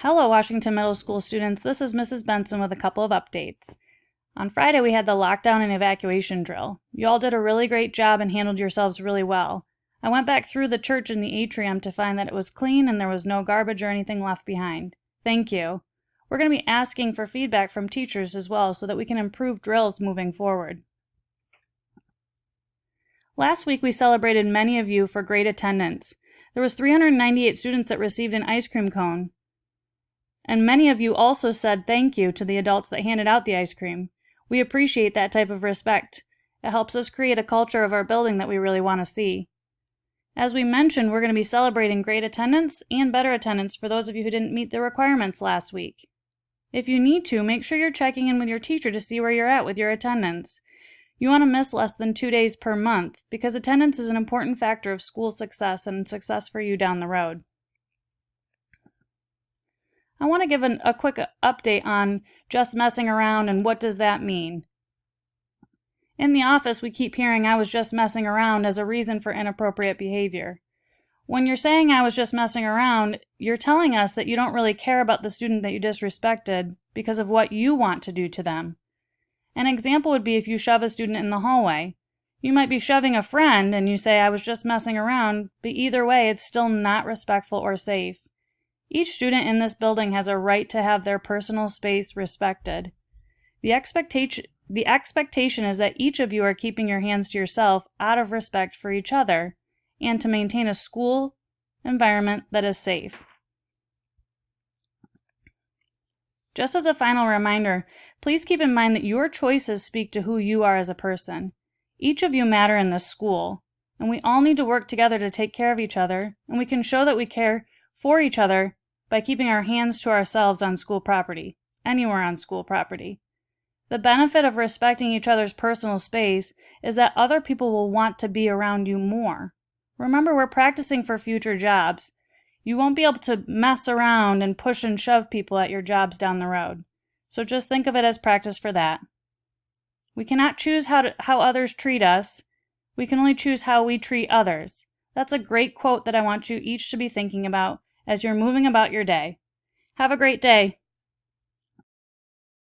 Hello, Washington Middle School students. This is Mrs. Benson with a couple of updates. On Friday, we had the lockdown and evacuation drill. You all did a really great job and handled yourselves really well. I went back through the church in the atrium to find that it was clean and there was no garbage or anything left behind. Thank you. We're going to be asking for feedback from teachers as well so that we can improve drills moving forward. Last week, we celebrated many of you for great attendance. There was 398 students that received an ice cream cone. And many of you also said thank you to the adults that handed out the ice cream. We appreciate that type of respect. It helps us create a culture of our building that we really want to see. As we mentioned, we're going to be celebrating great attendance and better attendance for those of you who didn't meet the requirements last week. If you need to, make sure you're checking in with your teacher to see where you're at with your attendance. You want to miss less than 2 days per month because attendance is an important factor of school success and success for you down the road. I want to give a quick update on just messing around and what does that mean. In the office, we keep hearing I was just messing around as a reason for inappropriate behavior. When you're saying I was just messing around, you're telling us that you don't really care about the student that you disrespected because of what you want to do to them. An example would be if you shove a student in the hallway. You might be shoving a friend and you say I was just messing around, but either way, it's still not respectful or safe. Each student in this building has a right to have their personal space respected. The expectation is that each of you are keeping your hands to yourself out of respect for each other and to maintain a school environment that is safe. Just as a final reminder, please keep in mind that your choices speak to who you are as a person. Each of you matter in this school, and we all need to work together to take care of each other, and we can show that we care for each other by keeping our hands to ourselves on school property, anywhere on school property. The benefit of respecting each other's personal space is that other people will want to be around you more. Remember, we're practicing for future jobs. You won't be able to mess around and push and shove people at your jobs down the road. So just think of it as practice for that. We cannot choose how others treat us. We can only choose how we treat others. That's a great quote that I want you each to be thinking about as you're moving about your day. Have a great day.